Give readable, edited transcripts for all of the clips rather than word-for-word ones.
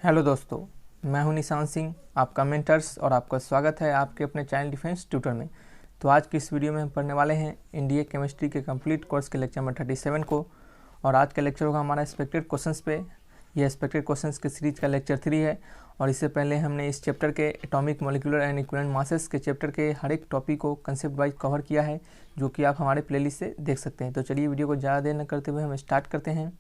Hello दोस्तों, मैं हूं निशान सिंह, आपका मेंटर्स, और आपका स्वागत है आपके अपने चैनल डिफेंस ट्यूटर में। तो आज की इस वीडियो में हम पढ़ने वाले हैं एनडीए केमिस्ट्री के कंप्लीट कोर्स के लेक्चर नंबर 37 को। और आज का लेक्चर होगा हमारा एक्सपेक्टेड क्वेश्चंस पे। ये एक्सपेक्टेड क्वेश्चंस के सीरीज का लेक्चर 3 है। और इससे पहले हमने इस चैप्टर के atomic molecular and equivalent masses के चैप्टर के हर एक टॉपिक को कंसेप्ट वाइज कवर किया है, जो कि आप हमारे प्लेलिस्ट से देख सकते हैं। तो चलिए वीडियो को ज़्यादा देर न करते हुए हम स्टार्ट करते हैं।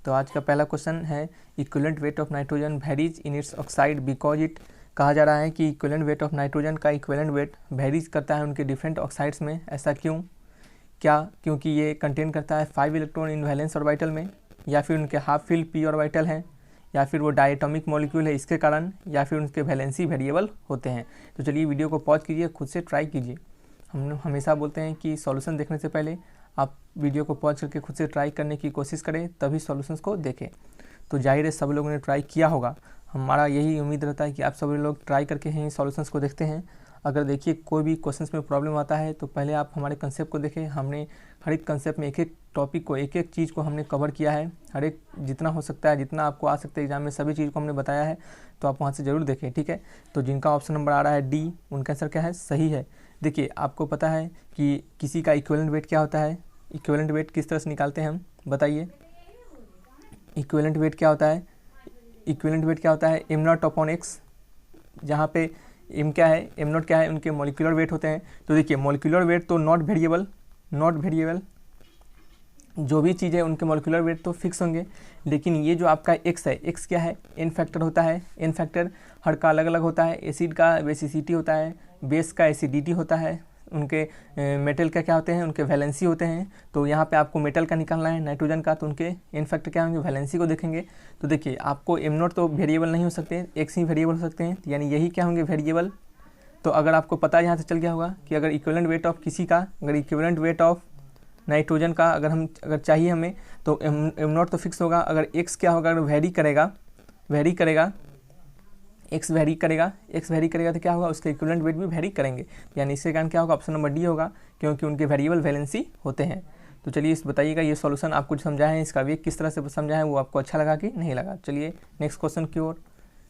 तो आज का पहला क्वेश्चन है, equivalent weight of nitrogen varies in its oxide because it. कहा जा रहा है कि इक्विवेलेंट वेट ऑफ नाइट्रोजन का इक्विवेलेंट वेट वेरीज करता है उनके डिफरेंट ऑक्साइड्स में। ऐसा क्यों? क्या क्योंकि ये कंटेन करता है 5 इलेक्ट्रॉन इन वैलेंस ऑर्बिटल में, या फिर उनके हाफ फिल पी ऑर्बिटल हैं, या फिर वो डायटोमिक मॉलिक्यूल है इसके कारण, या फिर उनके वैलेंसी वेरिएबल होते हैं। तो चलिए वीडियो को पॉज कीजिए, खुद से ट्राई कीजिए। हम हमेशा बोलते हैं कि सॉल्यूशन देखने से पहले आप वीडियो को पॉज करके खुद से ट्राई करने की कोशिश करें, तभी सॉल्यूशंस को देखें। तो जाहिर है सब लोगों ने ट्राई किया होगा। हमारा यही उम्मीद रहता है कि आप सभी लोग ट्राई करके ही सॉल्यूशंस को देखते हैं। अगर देखिए कोई भी क्वेश्चंस में प्रॉब्लम आता है तो पहले आप हमारे कंसेप्ट को देखें। हमने हर एक कंसेप्ट में एक एक टॉपिक को, एक एक चीज़ को हमने कवर किया है। हर एक जितना हो सकता है, जितना आपको आ सकता है एग्जाम में, सभी चीज़ को हमने बताया है। तो आप वहाँ से ज़रूर देखें, ठीक है। तो जिनका ऑप्शन नंबर आ रहा है डी, उनका आंसर क्या है? सही है। देखिए आपको पता है कि किसी का इक्विवेलेंट वेट क्या होता है। इक्विवेलेंट वेट किस तरह से निकालते हैं हम, बताइए। इक्विवेलेंट वेट क्या होता है? इक्विवेलेंट वेट क्या होता है? एम नॉट अपॉन एक्स, जहाँ पे एम क्या है, एम नॉट क्या है, उनके मॉलिक्यूलर वेट होते हैं। तो देखिए मॉलिक्यूलर वेट तो नॉट वेरिएबल, जो भी चीज़ है उनके मॉलिक्यूलर वेट तो फिक्स होंगे। लेकिन ये जो आपका एक्स है, एक्स क्या है? एन फैक्टर होता है। एन फैक्टर हर का अलग अलग होता है। एसिड का बेसिसिटी होता है, बेस का एसिडिटी होता है, उनके मेटल का क्या होते हैं, उनके वैलेंसी होते हैं। तो यहाँ पे आपको मेटल का निकालना है, नाइट्रोजन का, तो उनके एन फैक्टर क्या होंगे, वैलेंसी को देखेंगे। तो देखिए आपको एम नॉट तो वेरिएबल नहीं हो सकते, एक्स ही वेरिएबल हो सकते हैं, यानी यही क्या होंगे, वेरिएबल। तो अगर आपको पता यहाँ से चल गया होगा कि अगर इक्विवेलेंट वेट ऑफ किसी का, अगर इक्विवेलेंट वेट ऑफ नाइट्रोजन का अगर चाहिए हमें, तो एम नॉट तो फिक्स होगा। अगर एक्स क्या होगा, अगर वेरी करेगा, एक्स वेरी करेगा तो क्या होगा, उसके इक्विवेलेंट वेट भी वेरी करेंगे। यानी इसके कारण क्या होगा, ऑप्शन नंबर डी होगा, क्योंकि उनके वेरिएबल वैलेंसी होते हैं। तो चलिए इस बताइएगा, ये सॉल्यूशन आपको जो समझा है, इसका वेट किस तरह से समझा है, वो आपको अच्छा लगा कि नहीं लगा। चलिए नेक्स्ट क्वेश्चन की ओर।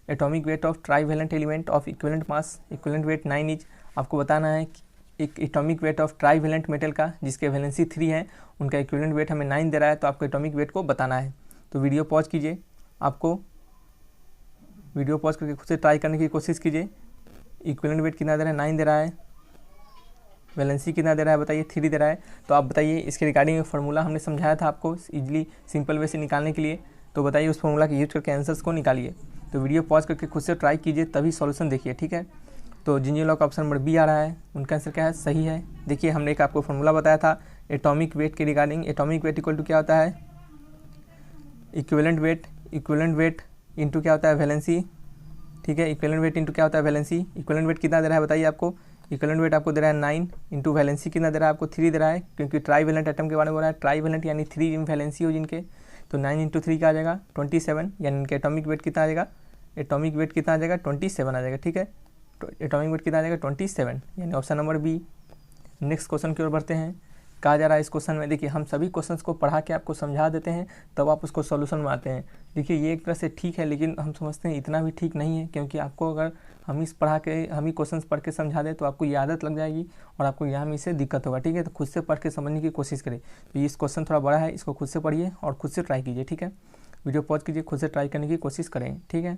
Atomic weight of trivalent element of equivalent mass, equivalent weight 9 is. आपको बताना है कि एक atomic weight of trivalent metal का, जिसके वैलेंसी 3 है, उनका इक्विवेलेंट वेट हमें 9 दे रहा है। तो आपको एटॉमिक वेट को बताना है। तो वीडियो पॉज कीजिए, आपको वीडियो पॉज करके खुद से ट्राई करने की कोशिश कीजिए। इक्विवेलेंट वेट कितना दे रहा है, 9 दे रहा है। वैलेंसी कितना दे रहा है, बताइए, 3 दे रहा है। तो आप बताइए, इसके रिगार्डिंग फार्मूला हमने समझाया था आपको इजीली सिंपल वे से निकालने के लिए। तो बताइए उस फार्मूला के यूज करके आंसर्स को निकालिए। तो वीडियो पॉज करके खुद से ट्राई कीजिए, तभी सॉल्यूशन देखिए, ठीक है। तो जिन लोग का ऑप्शन नंबर बी आ रहा है, उनका आंसर क्या है, सही है। देखिए हमने एक आपको फार्मूला बताया था एटॉमिक वेट के regarding. Atomic weight equal to क्या होता है, इक्विवेलेंट वेट इंटू क्या होता है, वैलेंसी, ठीक है। इक्विवेलेंट वेट इंटू क्या होता है, वैलेंसी। इक्विवेलेंट वेट कितना दे रहा है, बताइए आपको। इक्विवेलेंट वेट आपको दे रहा है 9, इंटू वैलेंसी कितना दे रहा है आपको, 3 दे रहा है, क्योंकि ट्राईवैलेंट एटम के बारे में बोल रहा है। ट्राईवैलेंट यानी 3 वैलेंसी हो जिनके। तो 9 इंटू 3 क्या आ जाएगा, 27, यानी इनके एटॉमिक वेट कितना आ जाएगा, एटॉमिक वेट कितना आ जाएगा, 27 आ जाएगा, ठीक है। एटॉमिक वेट कितना आ जाएगा, 27, यानी option number B. Next question की ओर बढ़ते हैं। कहा जा रहा है इस क्वेश्चन में, देखिए हम सभी क्वेश्चंस को पढ़ा के आपको समझा देते हैं, तब आप उसको सॉल्यूशन में आते हैं। देखिए ये एक तरह से ठीक है, लेकिन हम समझते हैं इतना भी ठीक नहीं है, क्योंकि आपको अगर हम ही क्वेश्चंस पढ़ के समझा दें तो आपको ये आदत लग जाएगी और आपको यहाँ में इससे दिक्कत होगा, ठीक है। तो खुद से पढ़ के समझने की कोशिश करें। तो इस क्वेश्चन थोड़ा बड़ा है, इसको खुद से पढ़िए और खुद से ट्राई कीजिए, ठीक है। वीडियो पॉज कीजिए, खुद से ट्राई करने की कोशिश करें, ठीक है।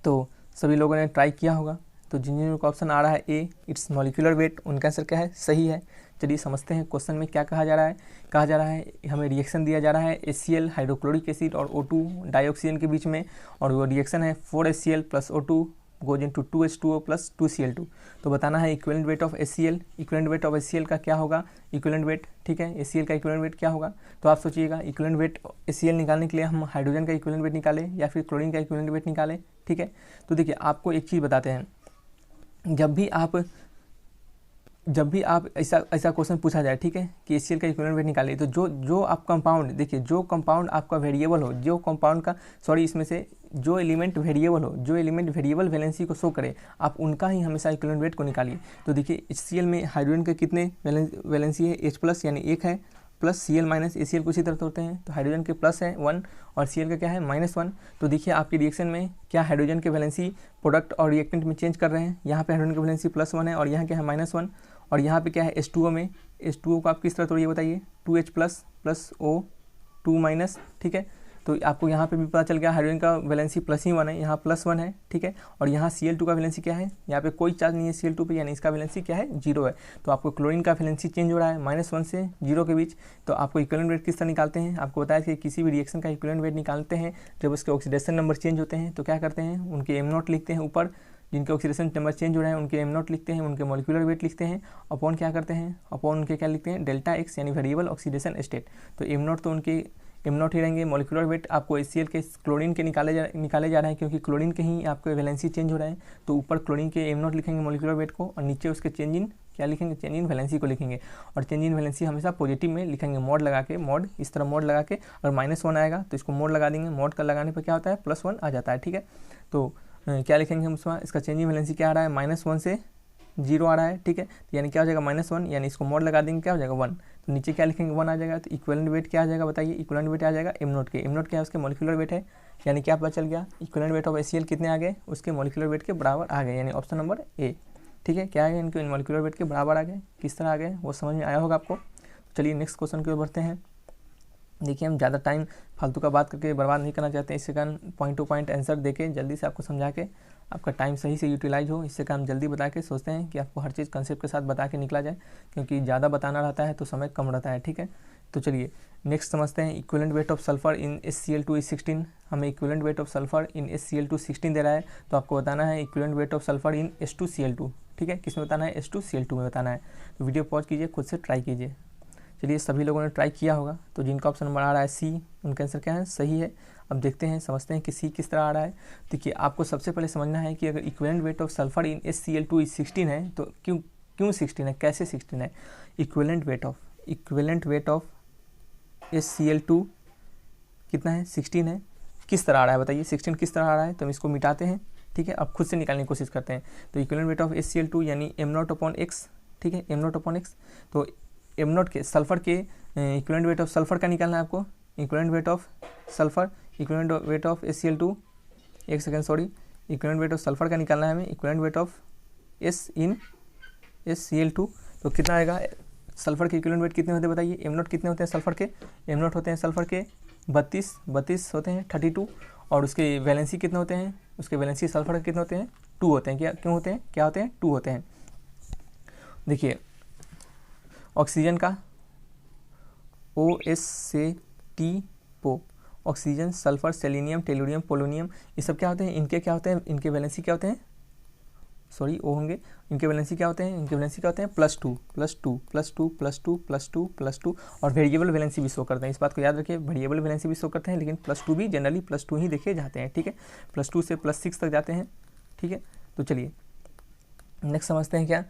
तो सभी लोगों ने ट्राई किया होगा। तो जिन का ऑप्शन आ रहा है ए, इट्स मॉलिक्यूलर वेट, उनका आंसर क्या है, सही है। चलिए समझते हैं क्वेश्चन में क्या कहा जा रहा है। कहा जा रहा है हमें रिएक्शन दिया जा रहा है HCl हाइड्रोक्लोरिक एसिड और O2 डाइऑक्सीजन के बीच में, और वो रिएक्शन है 4HCl plus O2 goes into 2H2O plus 2Cl2। तो बताना है equivalent weight of HCl। Equivalent weight of HCl का क्या होगा, इक्विवेलेंट वेट, ठीक है। HCl का इक्विवेलेंट वेट क्या होगा, तो आप सोचिएगा इक्विवेलेंट वेट HCl निकालने के लिए हम हाइड्रोजन का इक्विवेलेंट वेट निकालें या फिर क्लोरीन का इक्विवेलेंट वेट निकालें, ठीक है। तो देखिए आपको एक चीज़ बताते हैं, जब भी आप जब भी आप ऐसा क्वेश्चन पूछा जाए, ठीक है, कि HCl का इक्विवेलेंट वेट निकालिए, तो जो आप कंपाउंड देखिए, जो कंपाउंड आपका वेरिएबल हो, जो कंपाउंड का इसमें से जो एलिमेंट वेरिएबल हो, जो एलिमेंट वेरिएबल वैलेंसी को शो करे, आप उनका ही हमेशा इक्विवेलेंट वेट को निकालिए। तो देखिए HCl में हाइड्रोजन के कितने वैलेंसी है, H+ यानी 1 है, प्लस Cl माइनस ACl को इसी तरह होते हैं, तो हाइड्रोजन के प्लस है 1 और Cl का क्या है -1। तो देखिए आपकी रिएक्शन में क्या हाइड्रोजन के वैलेंसी प्रोडक्ट और रिएक्टेंट में चेंज कर रहे हैं। यहाँ पे हाइड्रोजन की वैलेंसी +1 है और यहाँ क्या है -1, और यहाँ पे क्या है H2O में, H2O को आप किस तरह तोड़िए बताइए, 2H+ + O2-, ठीक है। तो आपको यहाँ पे भी पता चल गया हाइड्रोजन का वैलेंसी +1 है, यहाँ +1 है, ठीक है। और यहाँ Cl2 का वैलेंसी क्या है, यहाँ पे कोई चार्ज नहीं है Cl2 पे, यानी इसका वैलेंसी क्या है, 0 है। तो आपको क्लोरीन का वैलेंसी चेंज हो रहा है -1 से 0 के बीच। तो आपको इक्विवेलेंट वेट किस तरह निकालते हैं, आपको बताया कि किसी भी रिएक्शन का इक्विवेलेंट वेट निकालते हैं जब उसके ऑक्सीडेशन नंबर चेंज होते हैं, तो क्या करते हैं, उनके m0 लिखते हैं ऊपर, जिनके ऑक्सीडेशन नंबर चेंज हो रहा है उनके m0 लिखते हैं, उनके मॉलिक्यूलर वेट लिखते हैं, अपॉन क्या करते हैं, अपॉन उनके क्या लिखते हैं, ΔX यानी वेरिएबल ऑक्सीडेशन स्टेट। तो m0 तो उनके m0 ही रहेंगे। मॉलिक्यूलर वेट आपको HCl के क्लोरीन के निकाले जा रहे हैं, क्योंकि क्लोरीन के ही आपके वैलेंसी चेंज हो रहे हैं, तो ऊपर क्लोरीन के m0 लिखेंगे मॉलिक्यूलर वेट को, और नीचे उसके चेंज इन क्या लिखेंगे, चेंज इन वैलेंसी को लिखेंगे। और चेंज इन वैलेंसी हमेशा पॉजिटिव में लिखेंगे, मोड लगा के, मोड इस तरह मोड लगा के, अगर -1 आएगा तो इसको मोड लगा देंगे, मोड का लगाने पर क्या होता है, +1 आ जाता है, ठीक है। तो क्या लिखेंगे हम उसमें, इसका चेंज इन वैलेंसी क्या आ रहा है, -1 से 0 आ रहा है, ठीक है। तो यानी क्या हो जाएगा, -1, यानी इसको मोड लगा देंगे, क्या हो जाएगा 1, तो नीचे क्या लिखेंगे 1 आ जाएगा। तो इक्विवेलेंट वेट क्या आ जाएगा बताइए, इक्विवेलेंट वेट आ जाएगा m0 के, m0 क्या है, उसके मॉलिक्यूलर वेट है, यानी क्या पता चल गया, इक्विवेलेंट वेट ऑफ HCl कितने आ गए, उसके मॉलिक्यूलर वेट के बराबर आ गए, यानी ऑप्शन नंबर ए, ठीक है। क्या आ गया, इनके मॉलिक्यूलर वेट के बराबर आ गए, किस तरह आ गए वो समझ में आया होगा आपको। चलिए नेक्स्ट क्वेश्चन की ओर बढ़ते हैं। देखिए हम ज़्यादा टाइम फालतू का बात करके बर्बाद नहीं करना चाहते, इससे कारण पॉइंट टू पॉइंट आंसर देके जल्दी से आपको समझा के आपका टाइम सही से यूटिलाइज हो, इससे काम जल्दी बता के सोचते हैं कि आपको हर चीज़ कंसेप्ट के साथ बता के निकला जाए, क्योंकि ज़्यादा बताना रहता है तो समय कम रहता है, ठीक है। तो चलिए नेक्स्ट समझते हैं। Equivalent weight of sulphur in HCl2 is 16। हमें equivalent weight of sulphur in HCl2 16 दे रहा है, तो आपको बताना है equivalent weight of sulphur in H2Cl2, ठीक है। किस में बताना है, H2Cl2 में बताना है। तो वीडियो पॉज कीजिए, खुद से ट्राई कीजिए। चलिए सभी लोगों ने ट्राई किया होगा, तो जिनका ऑप्शन नंबर आ रहा है C, उनका आंसर क्या है, सही है। अब देखते हैं, समझते हैं कि C किस तरह आ रहा है। देखिए आपको सबसे पहले समझना है कि अगर equivalent weight of sulphur in HCl2 is 16 है, तो क्यों 16 है, कैसे 16 है। इक्विवेलेंट वेट ऑफ HCl2 कितना है, 16 है। किस तरह आ रहा है बताइए, 16 किस तरह आ रहा है, तो हम इसको मिटाते हैं, ठीक है। अब खुद से निकालने की कोशिश करते हैं। तो इक्विवेलेंट वेट ऑफ HCl2 यानी m0/x, ठीक है, m0/x। तो m0 के सल्फर के इक्विवेलेंट वेट ऑफ सल्फर का निकालना है आपको, equivalent weight of sulphur, equivalent weight of HCl2, एक second sorry, equivalent weight of sulphur का निकालना है हमें, equivalent weight of S in HCl2। तो कितना आएगा, सल्फर के इक्विवेलेंट वेट कितने होते हैं बताइए, m0 कितने होते हैं सल्फर के, m0 होते हैं सल्फर के 32 होते हैं, 32, और उसके वैलेंसी कितने होते हैं, उसके वैलेंसी सल्फर के कितने होते हैं, 2 होते हैं। क्या होते हैं 2 होते हैं। देखिए ऑक्सीजन का OH से T पो, oxygen, sulphur, selenium, tellurium, polonium, ये सब क्या होते हैं, इनके क्या होते हैं, इनके वैलेंसी क्या होते हैं, सॉरी ओ होंगे, इनके वैलेंसी क्या होते हैं, इनके वैलेंसी क्या होते हैं, +2 और वेरिएबल वैलेंसी भी शो करते हैं। इस बात को याद रखिए, वेरिएबल वैलेंसी भी शो करते हैं, लेकिन +2 भी जनरली +2 ही देखे जाते हैं, ठीक है। +2 से +6 तक जाते हैं, ठीक है। तो चलिए नेक्स्ट समझते हैं क्या।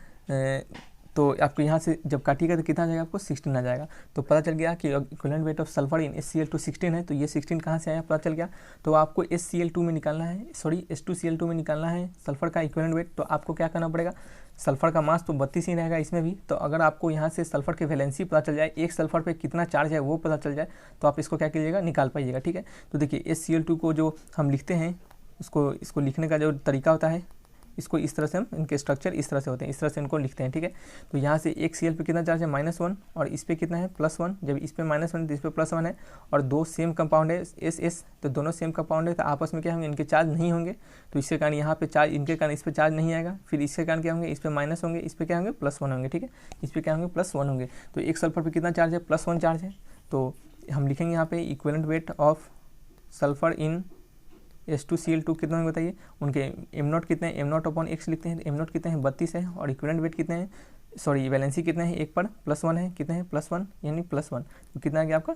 तो आपको यहाँ से जब काटिएगा तो कितना आ जाएगा, आपको 16 आ जाएगा। तो पता चल गया कि equivalent weight of sulphur in HCl2 16 है, तो ये 16 कहाँ से आया पता चल गया। तो आपको HCl2 में निकालना है, सॉरी H2Cl2 में निकालना है सल्फर का इक्विवेलेंट वेट। तो आपको क्या करना पड़ेगा, सल्फर का मास तो 32 ही रहेगा इसमें भी, तो अगर आपको यहाँ से सल्फर की वैलेंसी पता चल जाए, एक सल्फर पे कितना चार्ज है वो पता चल जाए, तो आप इसको क्या कीजिएगा, निकाल पाइएगा, ठीक है। तो देखिए HCl2 को जो हम लिखते हैं, इसको लिखने का जो तरीका होता है, इसको इस तरह से हम, इनके स्ट्रक्चर इस तरह से होते हैं, इस तरह से इनको लिखते हैं, ठीक है। तो यहाँ से एक Cl पे कितना चार्ज है, -1, और इस पे कितना है, +1। जब इस पे -1 तो इस पे +1 है, और दो सेम कंपाउंड है SS, तो दोनों सेम कंपाउंड है, तो आपस में क्या होंगे, इनके चार्ज नहीं होंगे, तो इसके कारण यहाँ पे चार्ज, इनके कारण इस पे चार्ज नहीं आएगा। फिर इसके कारण क्या होंगे, इस पे माइनस होंगे, इस पे क्या होंगे, +1 होंगे, ठीक है। इस पे क्या होंगे, +1 होंगे। तो एक सल्फर पे कितना चार्ज है, +1 चार्ज है। तो हम लिखेंगे यहाँ पे equivalent weight of sulphur in H2Cl2 कितना होंगे बताइए, उनके m0 कितने हैं, m0/x लिखते हैं, m0 कितने हैं, 32 है, और इक्विवेलेंट वेट कितने हैं, सॉरी वैलेंसी कितने हैं, एक पर +1 है, कितने हैं, +1 यानी +1, तो कितना आ गया आपका,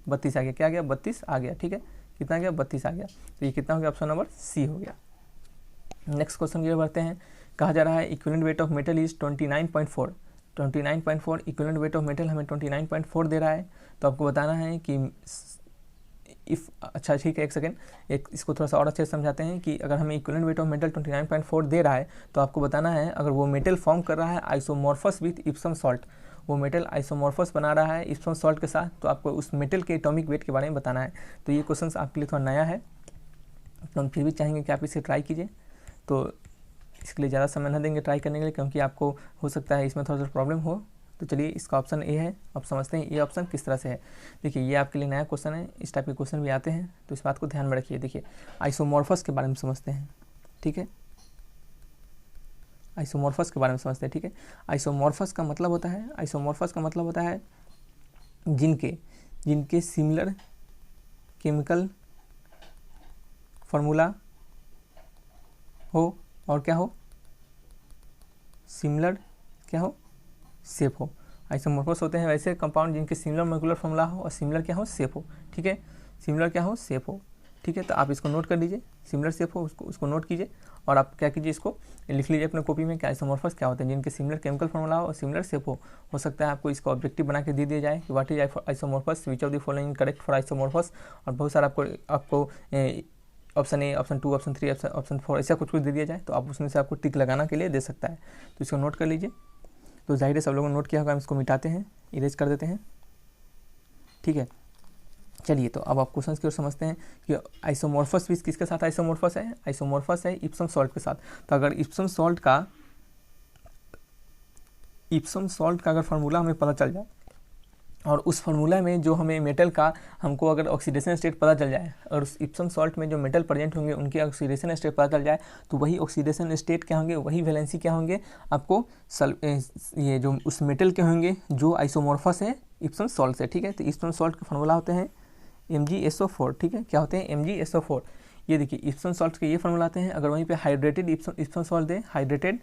32 आ गया। क्या आ गया, 32 आ गया, ठीक है। कितना आ गया, 32 आ गया। तो ये कितना हो गया, ऑप्शन नंबर C हो गया। नेक्स्ट क्वेश्चन की ओर बढ़ते हैं कहा जा रहा है equivalent weight of metal is 29.4, 29.4 equivalent weight of metal हमें 29.4 दे रहा है। तो आपको बताना है कि इफ़, अच्छा ठीक है, एक सेकेंड, एक इसको थोड़ा सा और अच्छे से समझाते हैं कि अगर हमें इक्विवेलेंट वेट ऑफ मेटल 29.4 दे रहा है तो आपको बताना है अगर वो मेटल फॉर्म कर रहा है आइसोमॉर्फस विथ इप्सम सॉल्ट, वो मेटल आइसोमॉर्फस बना रहा है इप्सम सॉल्ट के साथ, तो आपको उस मेटल के एटॉमिक वेट के बारे में बताना है। तो ये क्वेश्चन आपके लिए थोड़ा नया है, तो हम फिर भी चाहेंगे कि आप इसे ट्राई कीजिए। तो इसके लिए ज़्यादा समय न देंगे ट्राई करने के लिए, क्योंकि आपको हो सकता है इसमें थोड़ा सा प्रॉब्लम हो। तो चलिए, इसका ऑप्शन ए है। अब समझते हैं ये ऑप्शन किस तरह से है। देखिए, ये आपके लिए नया क्वेश्चन है, इस टाइप के क्वेश्चन भी आते हैं, तो इस बात को ध्यान में रखिए। देखिए, आइसोमॉर्फस के बारे में समझते हैं, ठीक है, आइसोमॉर्फस के बारे में समझते हैं, ठीक है। आइसोमॉर्फस का मतलब होता है, आइसोमॉर्फस का मतलब होता है जिनके सिमिलर केमिकल फार्मूला हो और क्या हो, सिमिलर क्या हो, शेप हो। आइसोमॉर्फस होते हैं वैसे कंपाउंड जिनके सिमिलर मॉलिक्यूलर फार्मूला हो और सिमिलर क्या हो, शेप हो, ठीक है, सिमिलर क्या हो, शेप हो, ठीक है। तो आप इसको नोट कर लीजिए, सिमिलर शेप हो उसको नोट कीजिए, और आप क्या कीजिए, इसको लिख लीजिए अपने कॉपी में कि आइसोमॉर्फस क्या होते हैं, जिनके सिमिलर केमिकल फार्मूला हो और सिमिलर शेप हो सकता है आपको इसका ऑब्जेक्टिव बना के दे दिया जाए कि what is isomorphous, which of the following correct for isomorphous, और बहुत सारा आपको option A, option 2, option 3, option 4 ऐसा कुछ दे दिया जाए, तो आप उसमें से आपको टिक लगाना के लिए दे सकता है। तो इसको नोट कर लीजिए। तो जाहिर है सब लोगों ने नोट किया होगा, हम इसको मिटाते हैं, इरेज कर देते हैं, ठीक है। चलिए, तो अब आप क्वेश्चन की ओर समझते हैं कि आइसोमॉर्फस भी किसके साथ आइसोमॉर्फस है, आइसोमॉर्फस है इप्सम सॉल्ट के साथ। तो अगर इप्सम सॉल्ट का अगर फार्मूला हमें पता चल जाए, और उस फार्मूला में जो हमें मेटल का हमको अगर ऑक्सीडेशन स्टेट पता चल जाए, और उस इप्सम सॉल्ट में जो मेटल प्रेजेंट होंगे उनके ऑक्सीडेशन स्टेट पता चल जाए, तो वही ऑक्सीडेशन स्टेट क्या होंगे, वही वैलेंसी क्या होंगे, आपको ये जो उस मेटल के होंगे जो आइसोमॉर्फस है इप्सम सॉल्ट से, ठीक है। तो इप्सम सॉल्ट के फार्मूला होते हैं MgSO4, ठीक है, क्या होते हैं, MgSO4। ये देखिए, इप्सम सॉल्ट के ये फार्मूला आते हैं। अगर वहीं पे हाइड्रेटेड इप्सम सॉल्ट दे, हाइड्रेटेड,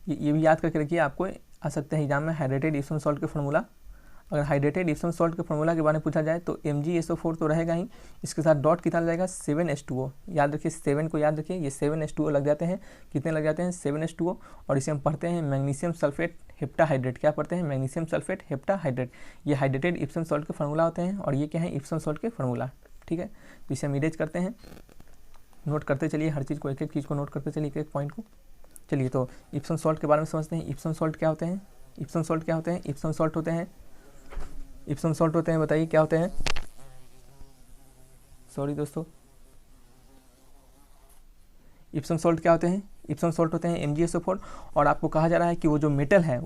ये भी याद करके रखिए, आपको आ सकते हैं एग्जाम में हाइड्रेटेड इप्सम सॉल्ट के फार्मूला। अगर हाइड्रेटेड इप्सम सॉल्ट के फार्मूला के बारे में पूछा जाए तो MgSO4 तो रहेगा ही, इसके साथ डॉट कितना लग जाएगा, 7H2O। याद रखिए, 7 को याद रखिए, ये 7H2O लग जाते हैं, कितने लग जाते हैं, 7H2O। और इसे हम पढ़ते हैं मैग्नीशियम सल्फेट हेप्टाहाइड्रेट, क्या पढ़ते हैं, मैग्नीशियम सल्फेट हेप्टाहाइड्रेट। ये हाइड्रेटेड इप्सम सॉल्ट के फार्मूला होते हैं, और ये क्या है, इप्सम सॉल्ट के फार्मूला, ठीक है। तो इसे हम इरेज करते हैं, नोट करते चलिए, हर चीज़ को, एक एक चीज़ को नोट करते चलिए, एक एक पॉइंट को। चलिए, तो इप्सम सॉल्ट के बारे में समझते हैं। इप्सम सॉल्ट क्या होते हैं, इप्सम सॉल्ट क्या होते हैं, इप्सम सॉल्ट होते हैं, इप्सम सॉल्ट होते हैं, बताइए क्या होते हैं, सॉरी दोस्तों, इप्सम सॉल्ट क्या होते हैं, इप्सम सॉल्ट होते हैं MgSO4। और आपको कहा जा रहा है कि वो जो मेटल है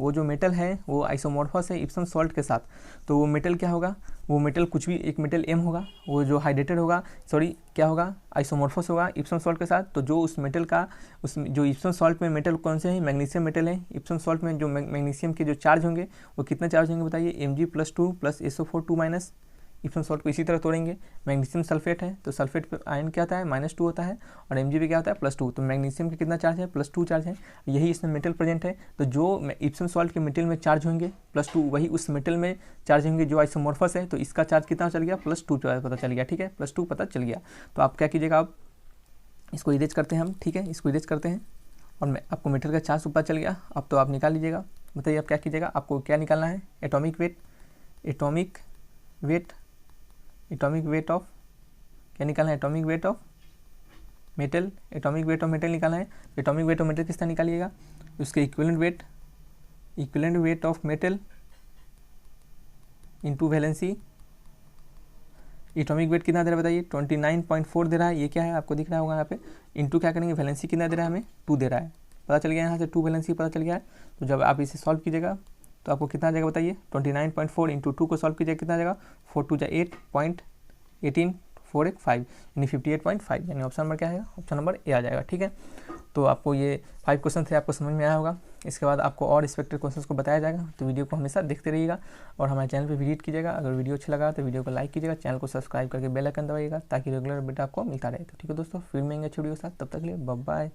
वो आइसोमॉर्फस है इप्सम सॉल्ट के साथ। तो वो मेटल क्या होगा, वो मेटल कुछ भी एक मेटल M होगा, वो जो हाइड्रेटेड होगा, सॉरी क्या होगा, आइसोमॉर्फस होगा इप्सम सॉल्ट के साथ। तो जो उस मेटल का, उस जो इप्सम सॉल्ट में मेटल कौन से हैं, मैग्नीशियम मेटल है। इप्सम सॉल्ट में जो मैग्नीशियम के जो चार्ज होंगे वो कितने चार्ज होंगे बताइए, Mg+2 + SO4 2-। इप्सम सॉल्ट को इसी तरह तोड़ेंगे, मैग्नीशियम सल्फेट है तो सल्फेट पे आयन क्या होता है, -2 होता है, और Mg पे क्या होता है, +2। तो मैग्नीशियम का कितना चार्ज है, +2 चार्ज है, यही इसमें मेटल प्रेजेंट है। तो जो इप्सम सॉल्ट के मेटल में चार्ज होंगे +2, वही उस मेटल में चार्ज होंगे जो आइसोमॉर्फस है। तो इसका चार्ज कितना चल गया, +2 पता चल गया, ठीक है, +2 पता चल गया। तो आप क्या कीजिएगा, आप इसको इरेज करते हैं हम, ठीक है, इसको इरेज करते हैं, और मैं आपको मेटल का चार्ज पता चल गया। अब तो आप निकाल लीजिएगा, बताइए आप क्या कीजिएगा, आपको क्या निकालना है, एटॉमिक वेट ऑफ क्या निकालना है, atomic weight of metal, atomic weight of metal निकालना है। एटॉमिक वेट ऑफ मेटल किस तरह निकालिएगा, उसके equivalent weight of metal into valency. Atomic weight कितना दे रहा है बताइए, 29.4 दे रहा है, ये क्या है आपको दिख रहा होगा यहाँ पे, इनटू क्या करेंगे, वैलेंसी कितना दे रहा है हमें, 2 दे रहा है, पता चल गया यहाँ से 2 वैलेंसी पता चल गया है। तो जब आप इसे सॉल्व कीजिएगा तो आपको कितना आ जाएगा बताइए, 29.4 × 2 को सॉल्व कीजिएगा, कितना आ जाएगा, 4 × 2 = 8.18, 415 यानी 58.5, यानी ऑप्शन नंबर क्या है, ऑप्शन नंबर ए आ जाएगा, ठीक है। तो आपको ये 5 क्वेश्चन थे, आपको समझ में आया होगा। इसके बाद आपको और एक्सपेक्टेड क्वेश्चंस को बताया जाएगा, तो वीडियो को हमेशा देखते रहिएगा और हमारे चैनल पे विजिट कीजिएगा। अगर वीडियो अच्छा लगा तो वीडियो को लाइक कीजिएगा, चैनल को सब्सक्राइब करके बेल आइकन दबाइएगा ताकि रेगुलर अपडेट आपको मिलता रहे। तो ठीक है दोस्तों, फिर मिलेंगे अच्छी वीडियो के साथ, तब तक के लिए बाय बाय।